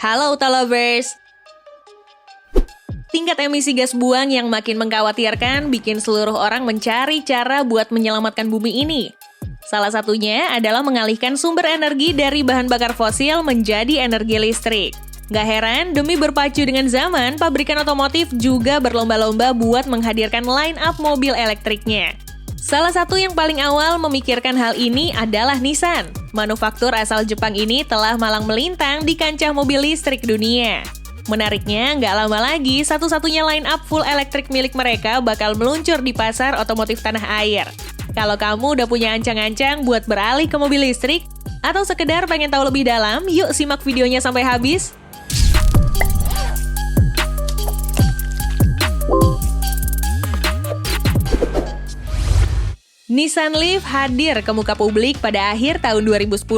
Halo Auto Lovers! Tingkat emisi gas buang yang makin mengkhawatirkan bikin seluruh orang mencari cara buat menyelamatkan bumi ini. Salah satunya adalah mengalihkan sumber energi dari bahan bakar fosil menjadi energi listrik. Gak heran, demi berpacu dengan zaman, pabrikan otomotif juga berlomba-lomba buat menghadirkan line-up mobil elektriknya. Salah satu yang paling awal memikirkan hal ini adalah Nissan. Manufaktur asal Jepang ini telah malang melintang di kancah mobil listrik dunia. Menariknya, nggak lama lagi satu-satunya line-up full elektrik milik mereka bakal meluncur di pasar otomotif tanah air. Kalau kamu udah punya ancang-ancang buat beralih ke mobil listrik, atau sekedar pengen tahu lebih dalam, yuk simak videonya sampai habis. Nissan Leaf hadir ke muka publik pada akhir tahun 2010.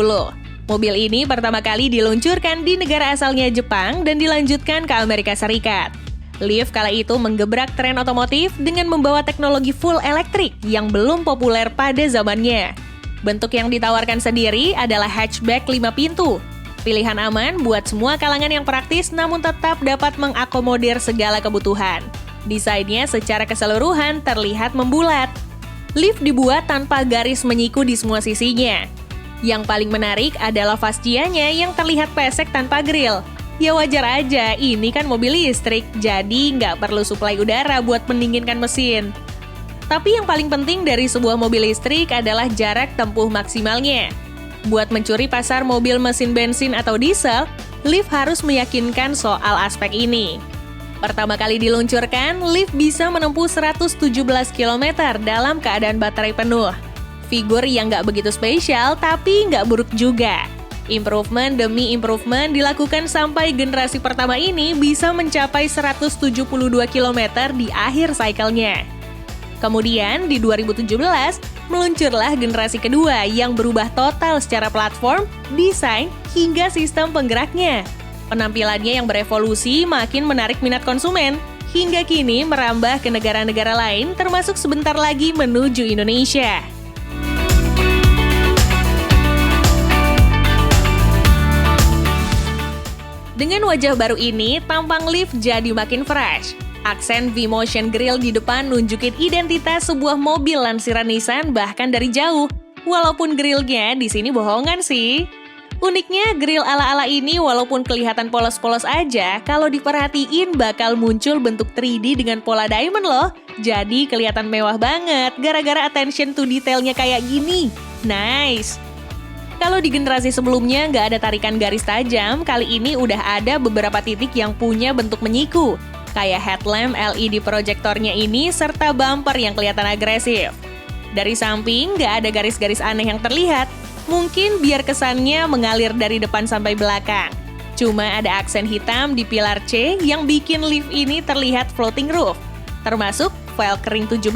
Mobil ini pertama kali diluncurkan di negara asalnya Jepang dan dilanjutkan ke Amerika Serikat. Leaf kala itu menggebrak tren otomotif dengan membawa teknologi full elektrik yang belum populer pada zamannya. Bentuk yang ditawarkan sendiri adalah hatchback 5 pintu. Pilihan aman buat semua kalangan yang praktis namun tetap dapat mengakomodir segala kebutuhan. Desainnya secara keseluruhan terlihat membulat. Leaf dibuat tanpa garis menyiku di semua sisinya. Yang paling menarik adalah fascianya yang terlihat pesek tanpa grill. Ya wajar aja, ini kan mobil listrik, jadi nggak perlu suplai udara buat mendinginkan mesin. Tapi yang paling penting dari sebuah mobil listrik adalah jarak tempuh maksimalnya. Buat mencuri pasar mobil mesin bensin atau diesel, Leaf harus meyakinkan soal aspek ini. Pertama kali diluncurkan, Leaf bisa menempuh 117 km dalam keadaan baterai penuh. Figur yang nggak begitu spesial, tapi nggak buruk juga. Improvement demi improvement dilakukan sampai generasi pertama ini bisa mencapai 172 km di akhir cycle-nya. Kemudian, di 2017, meluncurlah generasi kedua yang berubah total secara platform, desain, hingga sistem penggeraknya. Penampilannya yang berevolusi makin menarik minat konsumen, hingga kini merambah ke negara-negara lain termasuk sebentar lagi menuju Indonesia. Dengan wajah baru ini, tampang Leaf jadi makin fresh. Aksen V-Motion Grille di depan nunjukin identitas sebuah mobil lansiran Nissan bahkan dari jauh. Walaupun grillnya di sini bohongan sih. Uniknya, grill ala-ala ini walaupun kelihatan polos-polos aja, kalau diperhatiin bakal muncul bentuk 3D dengan pola diamond loh. Jadi kelihatan mewah banget gara-gara attention to detailnya kayak gini. Nice! Kalau di generasi sebelumnya nggak ada tarikan garis tajam, kali ini udah ada beberapa titik yang punya bentuk menyiku. Kayak headlamp LED proyektornya ini, serta bumper yang kelihatan agresif. Dari samping, nggak ada garis-garis aneh yang terlihat. Mungkin biar kesannya mengalir dari depan sampai belakang. Cuma ada aksen hitam di pilar C yang bikin Leaf ini terlihat floating roof. Termasuk Valkyrie 17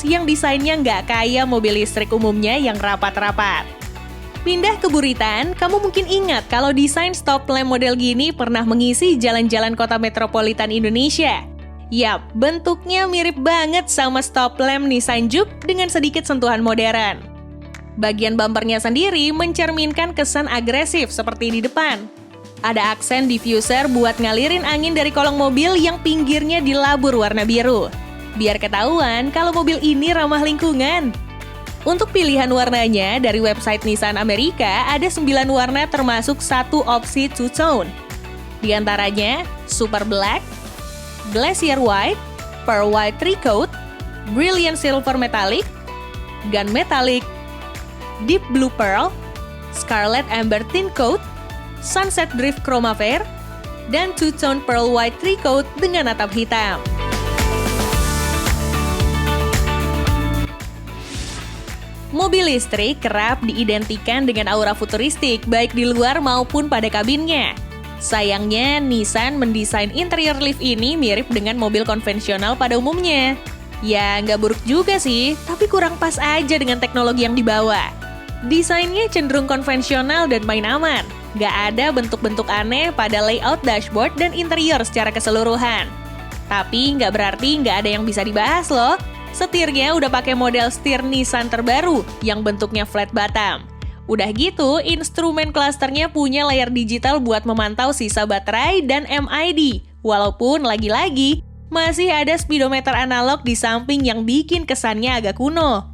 yang desainnya nggak kayak mobil listrik umumnya yang rapat-rapat. Pindah ke buritan, kamu mungkin ingat kalau desain stop lamp model gini pernah mengisi jalan-jalan kota metropolitan Indonesia. Yap, bentuknya mirip banget sama stop lamp Nissan Juke dengan sedikit sentuhan modern. Bagian bumpernya sendiri mencerminkan kesan agresif seperti di depan. Ada aksen diffuser buat ngalirin angin dari kolong mobil yang pinggirnya dilabur warna biru. Biar ketahuan kalau mobil ini ramah lingkungan. Untuk pilihan warnanya, dari website Nissan Amerika ada 9 warna termasuk satu opsi two-tone. Di antaranya Super Black, Glacier White, Pearl White Tri-Coat, Brilliant Silver Metallic, Gun Metallic, Deep Blue Pearl, Scarlet Amber Tint Coat, Sunset Drift Chroma Fair, dan two-tone Pearl White Tri-Coat dengan atap hitam. Mobil listrik kerap diidentikan dengan aura futuristik baik di luar maupun pada kabinnya. Sayangnya, Nissan mendesain interior Leaf ini mirip dengan mobil konvensional pada umumnya. Ya, nggak buruk juga sih, tapi kurang pas aja dengan teknologi yang dibawa. Desainnya cenderung konvensional dan main aman. Nggak ada bentuk-bentuk aneh pada layout dashboard dan interior secara keseluruhan. Tapi nggak berarti nggak ada yang bisa dibahas loh. Setirnya udah pakai model setir Nissan terbaru yang bentuknya flat bottom. Udah gitu, instrumen klasternya punya layar digital buat memantau sisa baterai dan MID. Walaupun lagi-lagi, masih ada speedometer analog di samping yang bikin kesannya agak kuno.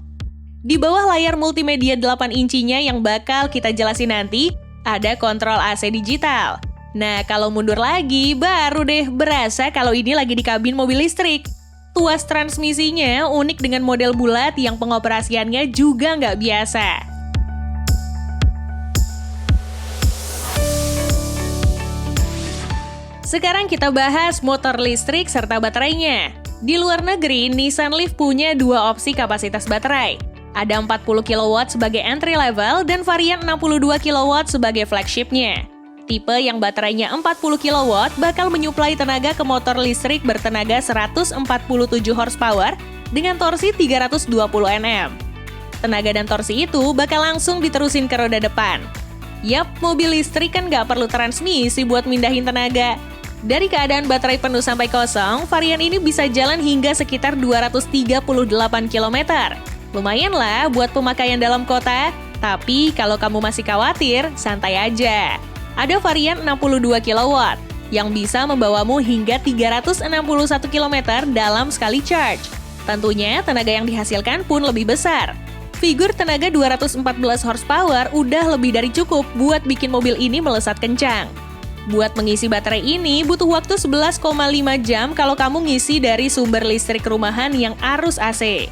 Di bawah layar multimedia 8 incinya yang bakal kita jelasin nanti, ada kontrol AC digital. Nah, kalau mundur lagi, baru deh berasa kalau ini lagi di kabin mobil listrik. Tuas transmisinya unik dengan model bulat yang pengoperasiannya juga nggak biasa. Sekarang kita bahas motor listrik serta baterainya. Di luar negeri, Nissan Leaf punya dua opsi kapasitas baterai. Ada 40 kW sebagai entry level dan varian 62 kW sebagai flagshipnya. Tipe yang baterainya 40 kW bakal menyuplai tenaga ke motor listrik bertenaga 147 horsepower dengan torsi 320 Nm. Tenaga dan torsi itu bakal langsung diterusin ke roda depan. Yap, mobil listrik kan nggak perlu transmisi buat mindahin tenaga. Dari keadaan baterai penuh sampai kosong, varian ini bisa jalan hingga sekitar 238 km. Lumayan lah buat pemakaian dalam kota, tapi kalau kamu masih khawatir, santai aja. Ada varian 62 kW yang bisa membawamu hingga 361 km dalam sekali charge. Tentunya tenaga yang dihasilkan pun lebih besar. Figur tenaga 214 horsepower udah lebih dari cukup buat bikin mobil ini melesat kencang. Buat mengisi baterai ini butuh waktu 11,5 jam kalau kamu ngisi dari sumber listrik rumahan yang arus AC.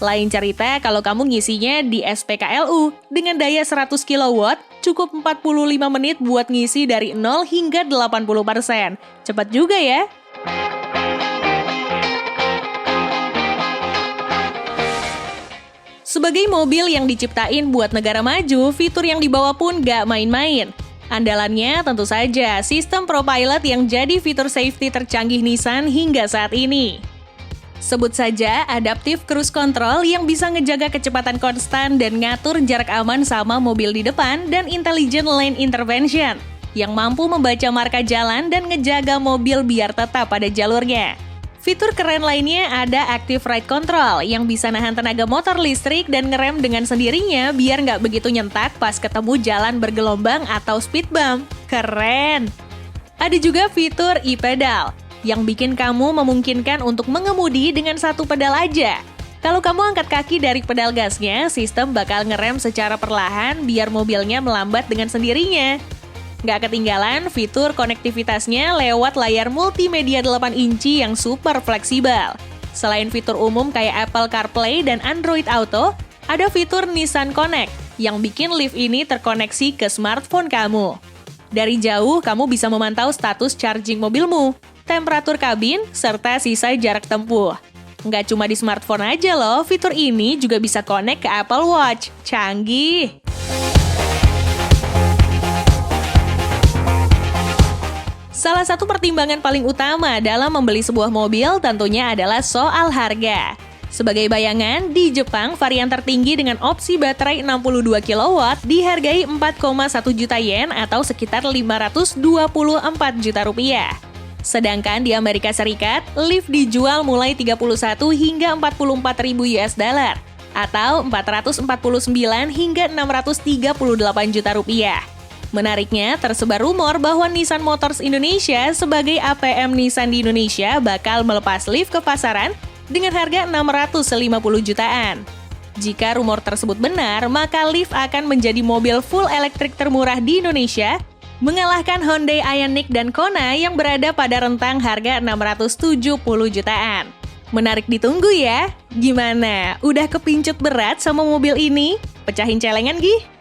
Lain cerita kalau kamu ngisinya di SPKLU dengan daya 100 kW, cukup 45 menit buat ngisi dari 0 hingga 80%. Cepat juga ya! Sebagai mobil yang diciptain buat negara maju, fitur yang dibawa pun gak main-main. Andalannya tentu saja sistem ProPilot yang jadi fitur safety tercanggih Nissan hingga saat ini. Sebut saja Adaptive Cruise Control yang bisa ngejaga kecepatan konstan dan ngatur jarak aman sama mobil di depan, dan Intelligent Lane Intervention yang mampu membaca marka jalan dan ngejaga mobil biar tetap pada jalurnya. Fitur keren lainnya ada Active Ride Control yang bisa nahan tenaga motor listrik dan ngerem dengan sendirinya biar nggak begitu nyentak pas ketemu jalan bergelombang atau speed bump. Keren! Ada juga fitur e-pedal yang bikin kamu memungkinkan untuk mengemudi dengan satu pedal aja. Kalau kamu angkat kaki dari pedal gasnya, sistem bakal ngerem secara perlahan biar mobilnya melambat dengan sendirinya. Nggak ketinggalan fitur konektivitasnya lewat layar multimedia 8 inci yang super fleksibel. Selain fitur umum kayak Apple CarPlay dan Android Auto, ada fitur Nissan Connect yang bikin Leaf ini terkoneksi ke smartphone kamu. Dari jauh, kamu bisa memantau status charging mobilmu, temperatur kabin, serta sisa jarak tempuh. Nggak cuma di smartphone aja loh, fitur ini juga bisa connect ke Apple Watch. Canggih! Salah satu pertimbangan paling utama dalam membeli sebuah mobil tentunya adalah soal harga. Sebagai bayangan, di Jepang varian tertinggi dengan opsi baterai 62 kW dihargai 4,1 juta yen atau sekitar 524 juta rupiah. Sedangkan di Amerika Serikat, Leaf dijual mulai 31 hingga 44 ribu US dollar atau 449 hingga 638 juta rupiah. Menariknya, tersebar rumor bahwa Nissan Motors Indonesia sebagai APM Nissan di Indonesia bakal melepas Leaf ke pasaran dengan harga 650 jutaan. Jika rumor tersebut benar, maka Leaf akan menjadi mobil full elektrik termurah di Indonesia, mengalahkan Hyundai Ioniq dan Kona yang berada pada rentang harga 670 jutaan. Menarik ditunggu ya. Gimana? Udah kepincut berat sama mobil ini? Pecahin celengan, Gih?